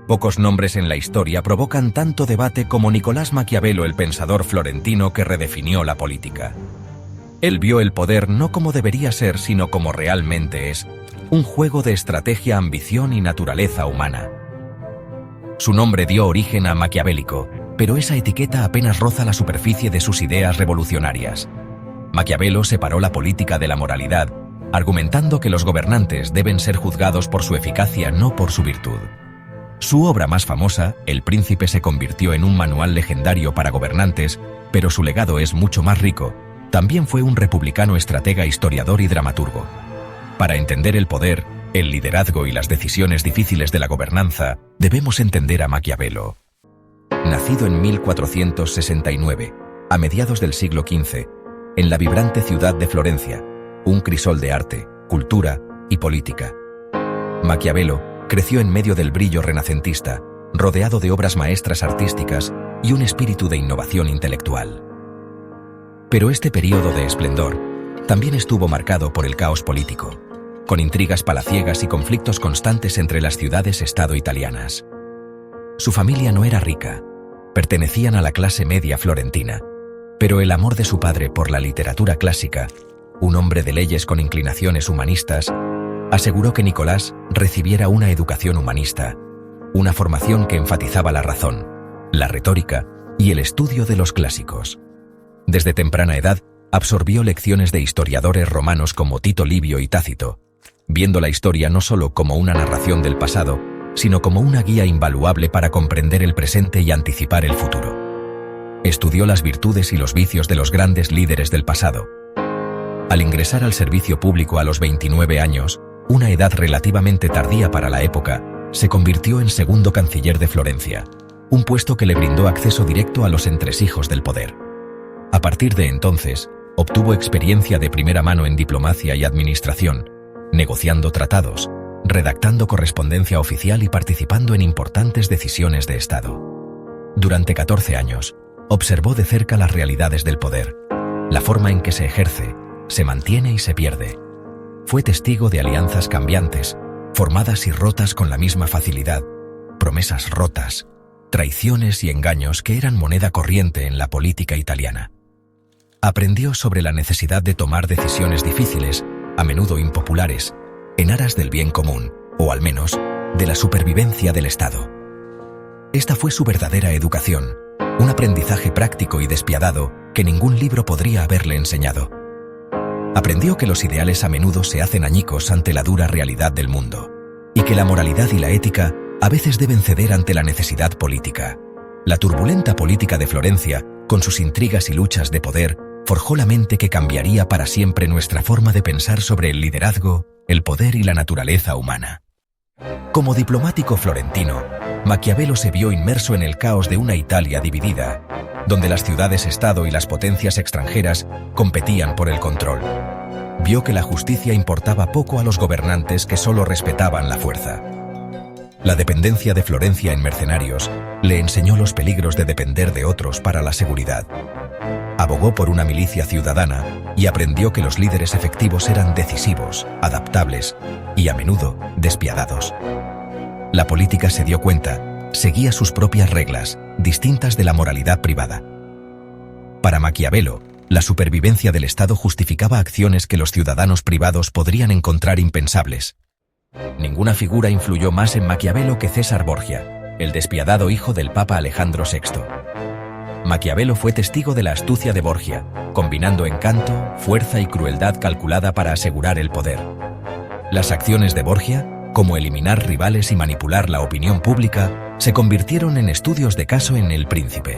Pocos nombres en la historia provocan tanto debate como Nicolás Maquiavelo, el pensador florentino que redefinió la política. Él vio el poder no como debería ser, sino como realmente es, un juego de estrategia, ambición y naturaleza humana. Su nombre dio origen a maquiavélico, pero esa etiqueta apenas roza la superficie de sus ideas revolucionarias. Maquiavelo separó la política de la moralidad, argumentando que los gobernantes deben ser juzgados por su eficacia, no por su virtud. Su obra más famosa, El Príncipe, se convirtió en un manual legendario para gobernantes, pero su legado es mucho más rico. También fue un republicano, estratega, historiador y dramaturgo. Para entender el poder, el liderazgo y las decisiones difíciles de la gobernanza, debemos entender a Maquiavelo. Nacido en 1469, a mediados del siglo XV, en la vibrante ciudad de Florencia, un crisol de arte, cultura y política. Maquiavelo creció en medio del brillo renacentista, rodeado de obras maestras artísticas y un espíritu de innovación intelectual. Pero este período de esplendor también estuvo marcado por el caos político, con intrigas palaciegas y conflictos constantes entre las ciudades-estado italianas. Su familia no era rica, pertenecían a la clase media florentina, pero el amor de su padre por la literatura clásica, un hombre de leyes con inclinaciones humanistas, aseguró que Nicolás recibiera una educación humanista, una formación que enfatizaba la razón, la retórica y el estudio de los clásicos. Desde temprana edad, absorbió lecciones de historiadores romanos como Tito Livio y Tácito, viendo la historia no solo como una narración del pasado, sino como una guía invaluable para comprender el presente y anticipar el futuro. Estudió las virtudes y los vicios de los grandes líderes del pasado. Al ingresar al servicio público a los 29 años, una edad relativamente tardía para la época, se convirtió en segundo canciller de Florencia, un puesto que le brindó acceso directo a los entresijos del poder. A partir de entonces, obtuvo experiencia de primera mano en diplomacia y administración, negociando tratados, redactando correspondencia oficial y participando en importantes decisiones de Estado. Durante 14 años, observó de cerca las realidades del poder, la forma en que se ejerce, se mantiene y se pierde. Fue testigo de alianzas cambiantes, formadas y rotas con la misma facilidad, promesas rotas, traiciones y engaños que eran moneda corriente en la política italiana. Aprendió sobre la necesidad de tomar decisiones difíciles, a menudo impopulares, en aras del bien común, o al menos, de la supervivencia del Estado. Esta fue su verdadera educación, un aprendizaje práctico y despiadado que ningún libro podría haberle enseñado. Aprendió que los ideales a menudo se hacen añicos ante la dura realidad del mundo, y que la moralidad y la ética a veces deben ceder ante la necesidad política. La turbulenta política de Florencia, con sus intrigas y luchas de poder, forjó la mente que cambiaría para siempre nuestra forma de pensar sobre el liderazgo, el poder y la naturaleza humana. Como diplomático florentino, Maquiavelo se vio inmerso en el caos de una Italia dividida, donde las ciudades-estado y las potencias extranjeras competían por el control. Vio que la justicia importaba poco a los gobernantes que solo respetaban la fuerza. La dependencia de Florencia en mercenarios le enseñó los peligros de depender de otros para la seguridad. Abogó por una milicia ciudadana y aprendió que los líderes efectivos eran decisivos, adaptables y, a menudo, despiadados. La política, se dio cuenta, seguía sus propias reglas, distintas de la moralidad privada. Para Maquiavelo, la supervivencia del Estado justificaba acciones que los ciudadanos privados podrían encontrar impensables. Ninguna figura influyó más en Maquiavelo que César Borgia, el despiadado hijo del Papa Alejandro VI. Maquiavelo fue testigo de la astucia de Borgia, combinando encanto, fuerza y crueldad calculada para asegurar el poder. Las acciones de Borgia, como eliminar rivales y manipular la opinión pública, se convirtieron en estudios de caso en El Príncipe.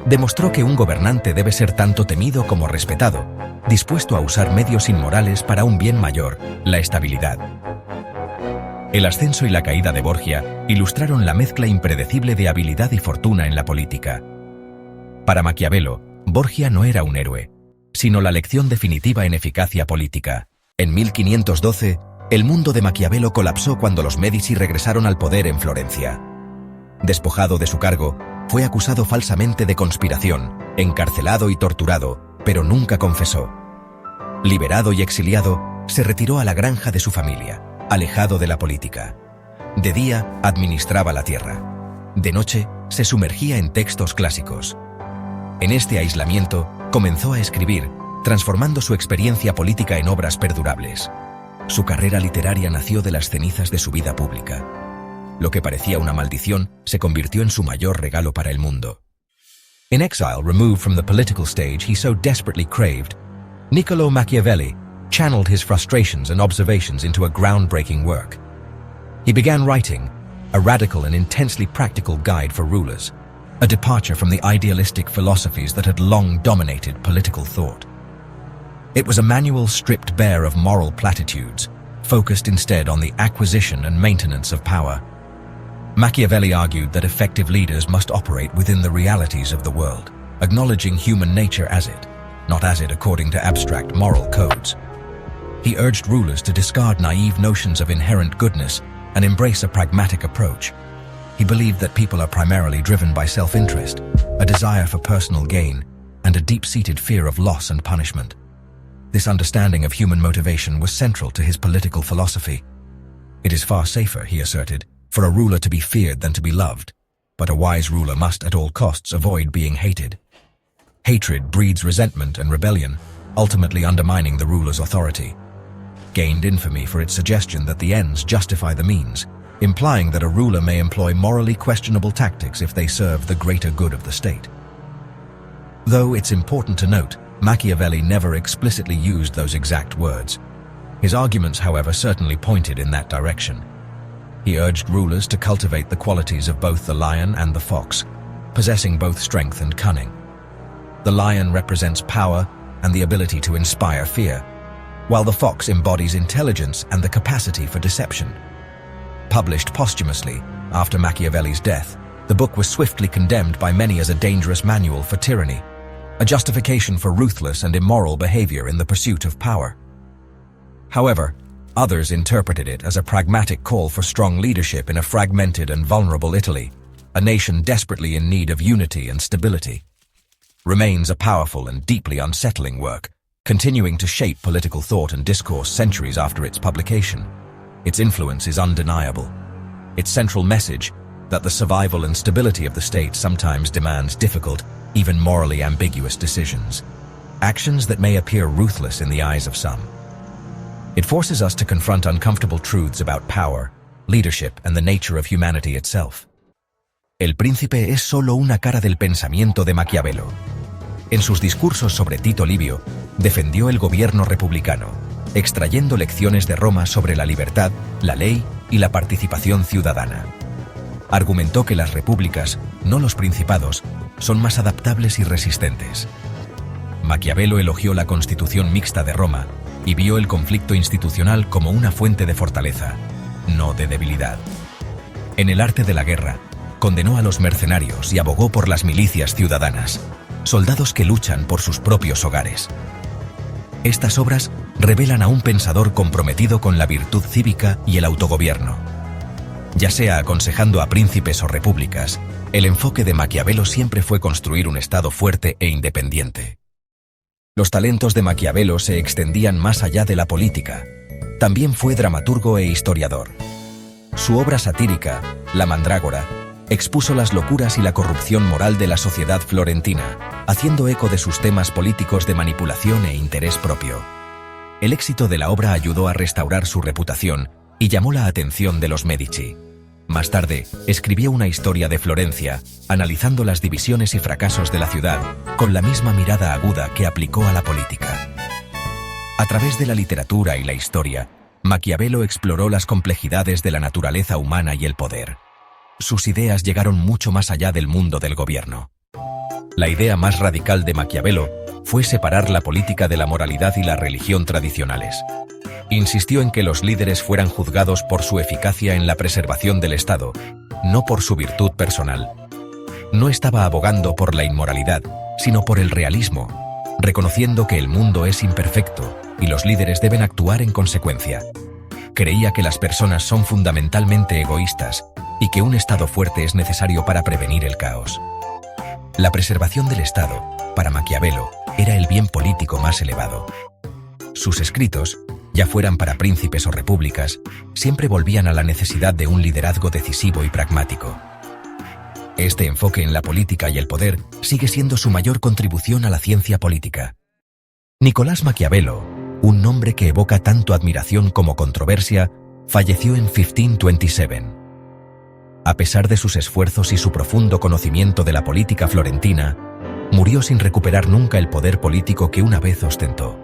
Demostró que un gobernante debe ser tanto temido como respetado, dispuesto a usar medios inmorales para un bien mayor, la estabilidad. El ascenso y la caída de Borgia ilustraron la mezcla impredecible de habilidad y fortuna en la política. Para Maquiavelo, Borgia no era un héroe, sino la lección definitiva en eficacia política. En 1512, el mundo de Maquiavelo colapsó cuando los Medici regresaron al poder en Florencia. Despojado de su cargo, fue acusado falsamente de conspiración, encarcelado y torturado, pero nunca confesó. Liberado y exiliado, se retiró a la granja de su familia, alejado de la política. De día, administraba la tierra. De noche, se sumergía en textos clásicos. En este aislamiento, comenzó a escribir, transformando su experiencia política en obras perdurables. Su carrera literaria nació de las cenizas de su vida pública. Lo que parecía una maldición se convirtió en su mayor regalo para el mundo. In exile, removed from the political stage he so desperately craved, Niccolò Machiavelli channeled his frustrations and observations into a groundbreaking work. He began writing a radical and intensely practical guide for rulers, a departure from the idealistic philosophies that had long dominated political thought. It was a manual stripped bare of moral platitudes, focused instead on the acquisition and maintenance of power. Machiavelli argued that effective leaders must operate within the realities of the world, acknowledging human nature as it, not as it according to abstract moral codes. He urged rulers to discard naive notions of inherent goodness and embrace a pragmatic approach. He believed that people are primarily driven by self-interest, a desire for personal gain, and a deep-seated fear of loss and punishment. This understanding of human motivation was central to his political philosophy. It is far safer, he asserted, for a ruler to be feared than to be loved, but a wise ruler must at all costs avoid being hated. Hatred breeds resentment and rebellion, ultimately undermining the ruler's authority. Gained infamy for its suggestion that the ends justify the means, implying that a ruler may employ morally questionable tactics if they serve the greater good of the state. Though it's important to note, Machiavelli never explicitly used those exact words. His arguments, however, certainly pointed in that direction. He urged rulers to cultivate the qualities of both the lion and the fox, possessing both strength and cunning. The lion represents power and the ability to inspire fear, while the fox embodies intelligence and the capacity for deception. Published posthumously, after Machiavelli's death, the book was swiftly condemned by many as a dangerous manual for tyranny, a justification for ruthless and immoral behavior in the pursuit of power. However, others interpreted it as a pragmatic call for strong leadership in a fragmented and vulnerable Italy, a nation desperately in need of unity and stability. Remains a powerful and deeply unsettling work, continuing to shape political thought and discourse centuries after its publication. Its influence is undeniable. Its central message, that the survival and stability of the state sometimes demands difficult, even morally ambiguous decisions, actions that may appear ruthless in the eyes of some. It forces us to confront uncomfortable truths about power, leadership, and the nature of humanity itself. El Príncipe es solo una cara del pensamiento de Maquiavelo. En sus discursos sobre Tito Livio, defendió el gobierno republicano, extrayendo lecciones de Roma sobre la libertad, la ley y la participación ciudadana. Argumentó que las repúblicas, no los principados, son más adaptables y resistentes. Maquiavelo elogió la Constitución mixta de Roma y vio el conflicto institucional como una fuente de fortaleza, no de debilidad. En El arte de la guerra, condenó a los mercenarios y abogó por las milicias ciudadanas, soldados que luchan por sus propios hogares. Estas obras revelan a un pensador comprometido con la virtud cívica y el autogobierno. Ya sea aconsejando a príncipes o repúblicas, el enfoque de Maquiavelo siempre fue construir un Estado fuerte e independiente. Los talentos de Maquiavelo se extendían más allá de la política. También fue dramaturgo e historiador. Su obra satírica, La Mandrágora, expuso las locuras y la corrupción moral de la sociedad florentina, haciendo eco de sus temas políticos de manipulación e interés propio. El éxito de la obra ayudó a restaurar su reputación y llamó la atención de los Medici. Más tarde, escribió una historia de Florencia, analizando las divisiones y fracasos de la ciudad, con la misma mirada aguda que aplicó a la política. A través de la literatura y la historia, Maquiavelo exploró las complejidades de la naturaleza humana y el poder. Sus ideas llegaron mucho más allá del mundo del gobierno. La idea más radical de Maquiavelo fue separar la política de la moralidad y la religión tradicionales. Insistió en que los líderes fueran juzgados por su eficacia en la preservación del Estado, no por su virtud personal. No estaba abogando por la inmoralidad, sino por el realismo, reconociendo que el mundo es imperfecto y los líderes deben actuar en consecuencia. Creía que las personas son fundamentalmente egoístas y que un Estado fuerte es necesario para prevenir el caos. La preservación del Estado, para Maquiavelo, era el bien político más elevado. Sus escritos, ya fueran para príncipes o repúblicas, siempre volvían a la necesidad de un liderazgo decisivo y pragmático. Este enfoque en la política y el poder sigue siendo su mayor contribución a la ciencia política. Nicolás Maquiavelo, un nombre que evoca tanto admiración como controversia, falleció en 1527. A pesar de sus esfuerzos y su profundo conocimiento de la política florentina, murió sin recuperar nunca el poder político que una vez ostentó.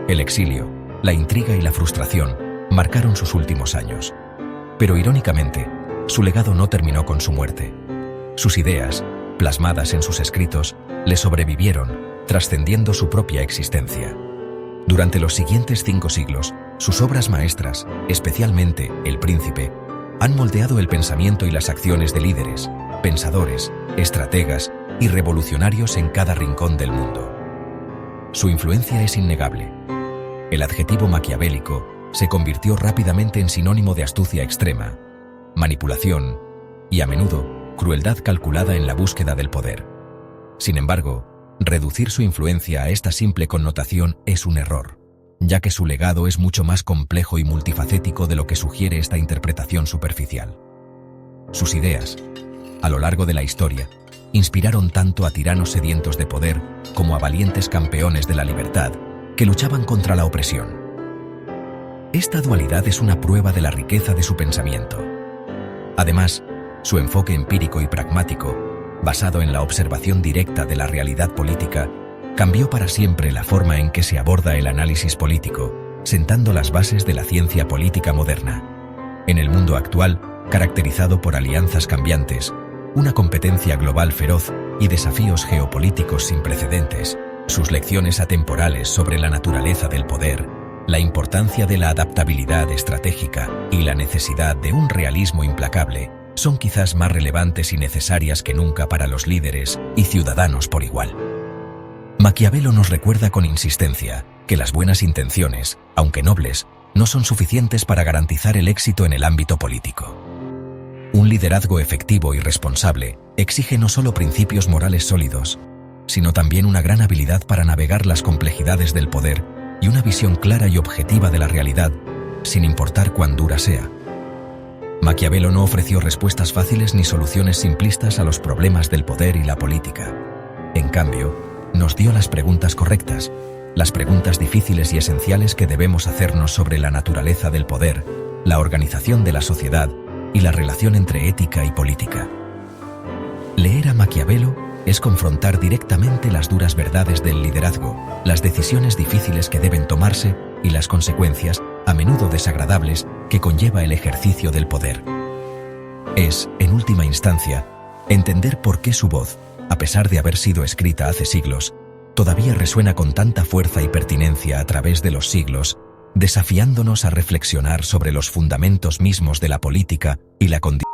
El exilio, la intriga y la frustración marcaron sus últimos años. Pero irónicamente, su legado no terminó con su muerte. Sus ideas, plasmadas en sus escritos, le sobrevivieron, trascendiendo su propia existencia. Durante los siguientes 5 siglos, sus obras maestras, especialmente El Príncipe, han moldeado el pensamiento y las acciones de líderes, pensadores, estrategas y revolucionarios en cada rincón del mundo. Su influencia es innegable. El adjetivo maquiavélico se convirtió rápidamente en sinónimo de astucia extrema, manipulación y, a menudo, crueldad calculada en la búsqueda del poder. Sin embargo, reducir su influencia a esta simple connotación es un error, ya que su legado es mucho más complejo y multifacético de lo que sugiere esta interpretación superficial. Sus ideas, a lo largo de la historia, inspiraron tanto a tiranos sedientos de poder como a valientes campeones de la libertad que luchaban contra la opresión. Esta dualidad es una prueba de la riqueza de su pensamiento. Además, su enfoque empírico y pragmático, basado en la observación directa de la realidad política, cambió para siempre la forma en que se aborda el análisis político, sentando las bases de la ciencia política moderna. En el mundo actual, caracterizado por alianzas cambiantes, una competencia global feroz y desafíos geopolíticos sin precedentes, sus lecciones atemporales sobre la naturaleza del poder, la importancia de la adaptabilidad estratégica y la necesidad de un realismo implacable son quizás más relevantes y necesarias que nunca para los líderes y ciudadanos por igual. Maquiavelo nos recuerda con insistencia que las buenas intenciones, aunque nobles, no son suficientes para garantizar el éxito en el ámbito político. Un liderazgo efectivo y responsable exige no solo principios morales sólidos, sino también una gran habilidad para navegar las complejidades del poder y una visión clara y objetiva de la realidad, sin importar cuán dura sea. Maquiavelo no ofreció respuestas fáciles ni soluciones simplistas a los problemas del poder y la política. En cambio, nos dio las preguntas correctas, las preguntas difíciles y esenciales que debemos hacernos sobre la naturaleza del poder, la organización de la sociedad y la relación entre ética y política. Leer a Maquiavelo es confrontar directamente las duras verdades del liderazgo, las decisiones difíciles que deben tomarse y las consecuencias, a menudo desagradables, que conlleva el ejercicio del poder. Es, en última instancia, entender por qué su voz, a pesar de haber sido escrita hace siglos, todavía resuena con tanta fuerza y pertinencia a través de los siglos, desafiándonos a reflexionar sobre los fundamentos mismos de la política y la condición